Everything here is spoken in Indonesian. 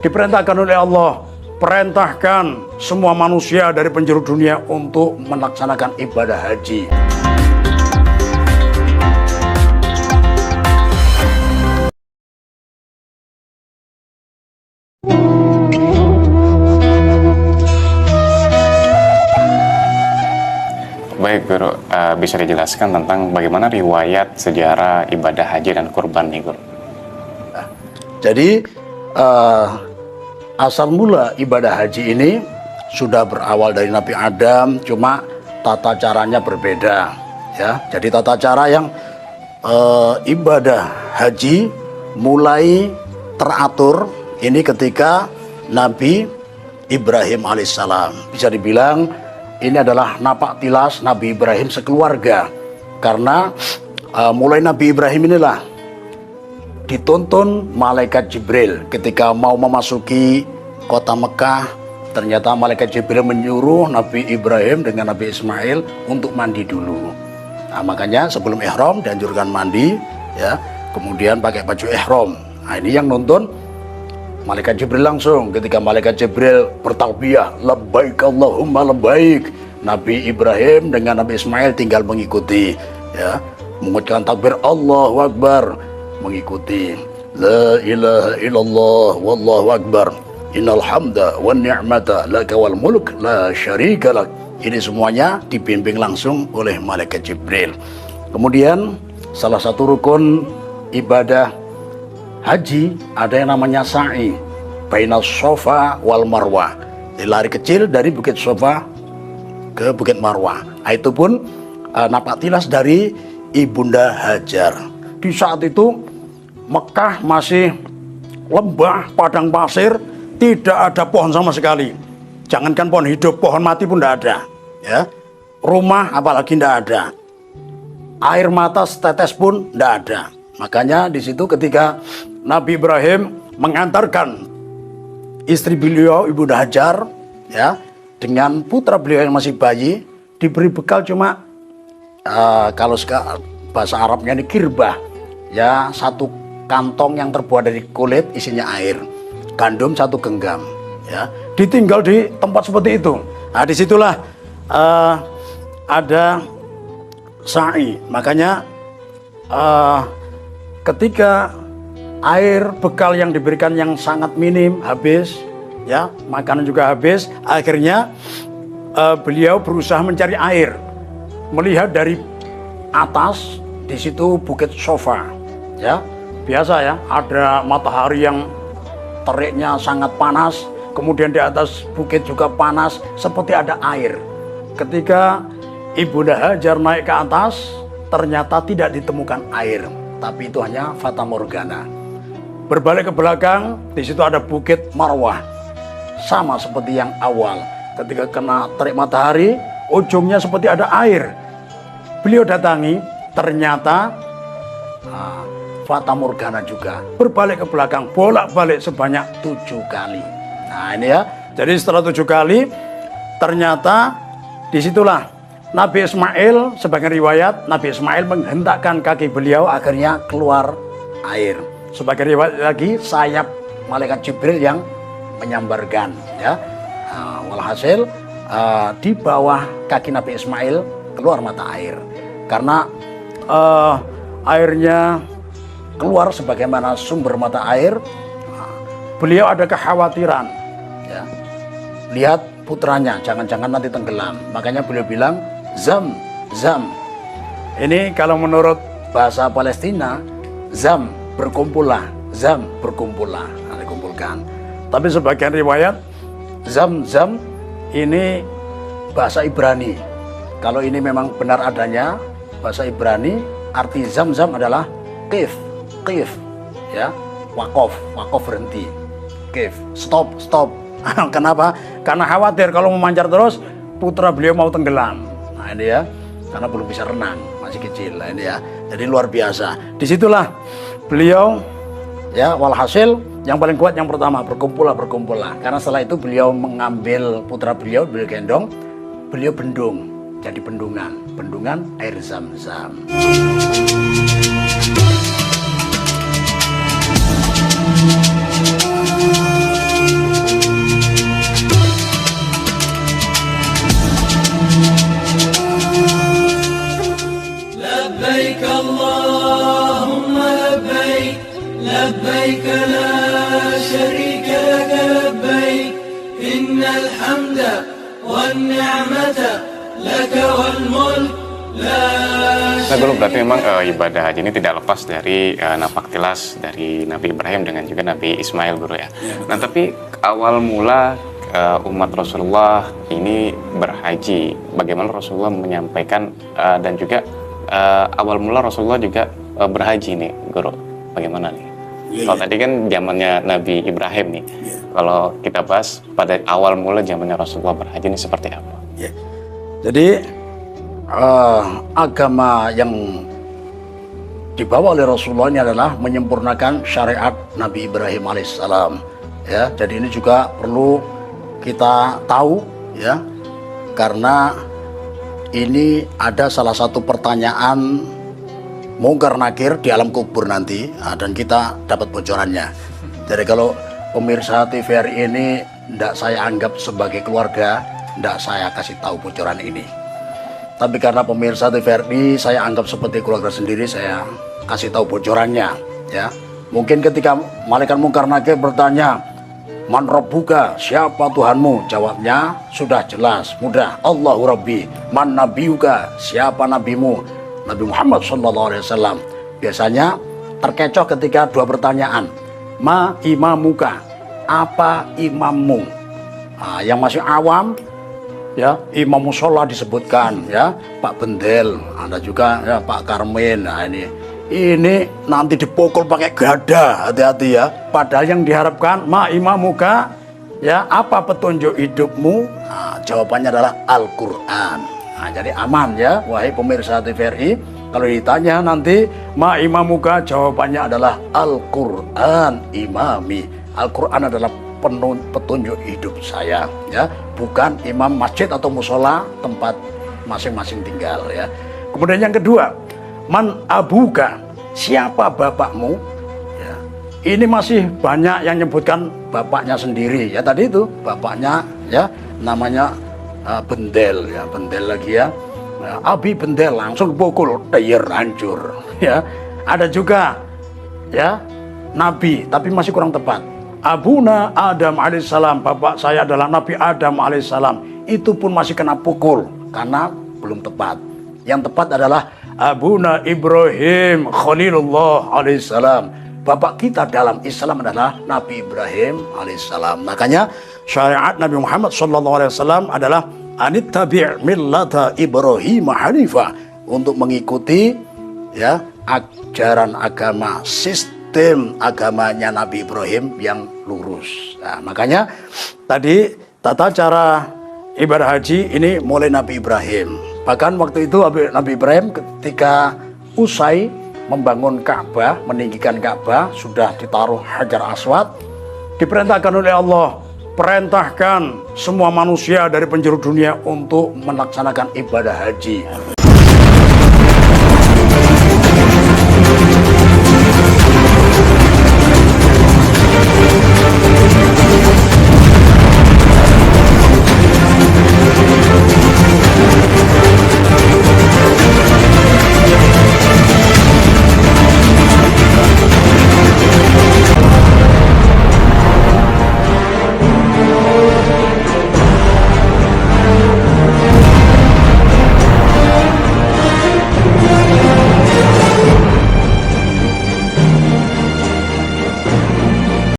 Diperintahkan oleh Allah, perintahkan semua manusia dari penjuru dunia untuk melaksanakan ibadah haji. Baik Guru, bisa dijelaskan tentang bagaimana riwayat sejarah ibadah haji dan kurban nih Guru? Jadi asal mula ibadah haji ini sudah berawal dari Nabi Adam, cuma tata caranya berbeda ya. Jadi tata cara yang ibadah haji mulai teratur ini ketika Nabi Ibrahim alaihissalam. Bisa dibilang ini adalah napak tilas Nabi Ibrahim sekeluarga, karena mulai Nabi Ibrahim inilah dituntun malaikat Jibril ketika mau memasuki kota Mekah. Ternyata malaikat Jibril menyuruh Nabi Ibrahim dengan Nabi Ismail untuk mandi dulu. Nah, makanya sebelum ihram dianjurkan mandi ya, kemudian pakai baju ihram. Nah, ini yang nuntun malaikat Jibril langsung. Ketika malaikat Jibril bertalbiyah, labbaik Allahumma labbaik, Nabi Ibrahim dengan Nabi Ismail tinggal mengikuti ya, mengucapkan takbir Allahu Akbar, mengikuti la ilaha illallah wallahu akbar, innal hamda wan ni'mata laka wal mulk la syarika lak. Ini semuanya dibimbing langsung oleh malaikat Jibril. Kemudian salah satu rukun ibadah haji ada yang namanya sa'i bainas Shafa wal Marwah. Lari kecil dari Bukit Shafa ke Bukit Marwah. Itu pun napak tilas dari Ibunda Hajar. Di saat itu Mekah masih lembah, padang pasir, tidak ada pohon sama sekali. Jangankan pohon hidup, pohon mati pun tidak ada. Ya, rumah apalagi tidak ada. Air mata setetes pun tidak ada. Makanya di situ ketika Nabi Ibrahim mengantarkan istri beliau Ibunda Hajar ya dengan putra beliau yang masih bayi, diberi bekal cuma kalau bahasa Arabnya ini kirbah ya, satu kantong yang terbuat dari kulit isinya air, gandum satu genggam ya, ditinggal di tempat seperti itu. Nah, disitulah ada sa'i. Makanya ketika air bekal yang diberikan yang sangat minim habis ya, makanan juga habis, akhirnya beliau berusaha mencari air. Melihat dari atas di situ Bukit Shafa ya, biasa ya, ada matahari yang teriknya sangat panas, kemudian di atas bukit juga panas, seperti ada air. Ketika Ibunda Hajar naik ke atas, ternyata tidak ditemukan air, tapi itu hanya fata morgana. Berbalik ke belakang, di situ ada Bukit Marwah, sama seperti yang awal. Ketika kena terik matahari, ujungnya seperti ada air. Beliau datangi, ternyata fata morgana juga. Berbalik ke belakang, bolak-balik sebanyak 7 kali. Nah ini ya, jadi setelah 7 kali, ternyata disitulah Nabi Ismail, sebagai riwayat, Nabi Ismail menghentakkan kaki beliau, akhirnya keluar air. Sebagai riwayat lagi, sayap malaikat Jibril yang menyambarkan ya. Walhasil di bawah kaki Nabi Ismail keluar mata air, karena airnya keluar sebagaimana sumber mata air. Beliau ada kekhawatiran ya, lihat putranya jangan-jangan nanti tenggelam. Makanya beliau bilang zam zam. Ini kalau menurut bahasa Palestina, zam berkumpullah, zam berkumpullah, dikumpulkan. Tapi sebagian riwayat zam zam ini bahasa Ibrani. Kalau ini memang benar adanya bahasa Ibrani, arti zam zam adalah qif ya, wakof berhenti, qif stop. Kenapa? Karena khawatir kalau memancar terus putra beliau mau tenggelam. Nah ini ya, karena belum bisa renang, masih kecil. Nah ini ya, jadi luar biasa. Disitulah beliau ya, walhasil yang paling kuat yang pertama, berkumpullah. Karena setelah itu beliau mengambil putra beliau gendong, beliau bendung, jadi bendungan air zam-zam. الحمد والنعمة لك والملك لا Nah, Guru, berarti memang ibadah haji ini tidak lepas dari napak tilas dari Nabi Ibrahim dengan juga Nabi Ismail, Guru ya. Nah, tapi awal mula umat Rasulullah ini berhaji, bagaimana Rasulullah menyampaikan dan juga awal mula Rasulullah juga berhaji nih, Guru. Bagaimana nih? Kalau tadi kan zamannya Nabi Ibrahim nih. Kalau kita bahas pada awal mula zamannya Rasulullah berhaji ini seperti apa? Jadi agama yang dibawa oleh Rasulullah ini adalah menyempurnakan syariat Nabi Ibrahim alaihissalam. Ya, jadi ini juga perlu kita tahu, ya, karena ini ada salah satu pertanyaan mungkar nakir di alam kubur nanti, dan kita dapat bocorannya. Jadi kalau pemirsa TVRI ini tidak saya anggap sebagai keluarga, tidak saya kasih tahu bocoran ini. Tapi karena pemirsa TVRI saya anggap seperti keluarga sendiri, saya kasih tahu bocorannya, ya. Mungkin ketika malaikat mungkar nakir bertanya, "Man rabbuka?" Siapa Tuhanmu? Jawabnya sudah jelas, mudah. "Allahu Rabbi." "Man nabiyuka?" Siapa nabimu? Nabi Muhammad SAW. Biasanya terkecoh ketika dua pertanyaan. "Ma imamuka?" Apa imammu? Nah, yang masih awam, ya, imam musola disebutkan, ya, Pak Bendel, ada juga ya Pak Karmin. Nah, ini nanti dipukul pakai gada, hati-hati ya. Padahal yang diharapkan ma imamuka, ya, apa petunjuk hidupmu? Nah, jawabannya adalah Al-Qur'an. Nah, jadi aman ya, wahai pemirsa TVRI, kalau ditanya nanti ma imamuka, jawabannya adalah Al-Qur'an imami. Al-Qur'an adalah petunjuk hidup saya, ya, bukan imam masjid atau musola tempat masing-masing tinggal, ya. Kemudian yang kedua, man abuka, siapa bapakmu? Ya, ini masih banyak yang menyebutkan bapaknya sendiri, ya, tadi itu bapaknya, ya, namanya Bendel, ya, Bendel lagi, ya, Abi Bendel, langsung pukul, tayar hancur, ya. Ada juga, ya, Nabi, tapi masih kurang tepat. Abuna Adam alaihissalam, bapak saya adalah Nabi Adam alaihissalam. Itu pun masih kena pukul karena belum tepat. Yang tepat adalah Abuna Ibrahim Khalilullah alaihissalam. Bapak kita dalam Islam adalah Nabi Ibrahim alaihissalam. Makanya syariat Nabi Muhammad SAW adalah anittabi' millata Ibrahim hanifa, untuk mengikuti, ya, ajaran agama, sistem agamanya Nabi Ibrahim yang lurus. Nah, makanya tadi tata cara ibadah haji ini mulai Nabi Ibrahim. Bahkan waktu itu Nabi Ibrahim ketika usai membangun Ka'bah, meninggikan Ka'bah, sudah ditaruh Hajar Aswad, diperintahkan oleh Allah, perintahkan semua manusia dari penjuru dunia untuk melaksanakan ibadah haji.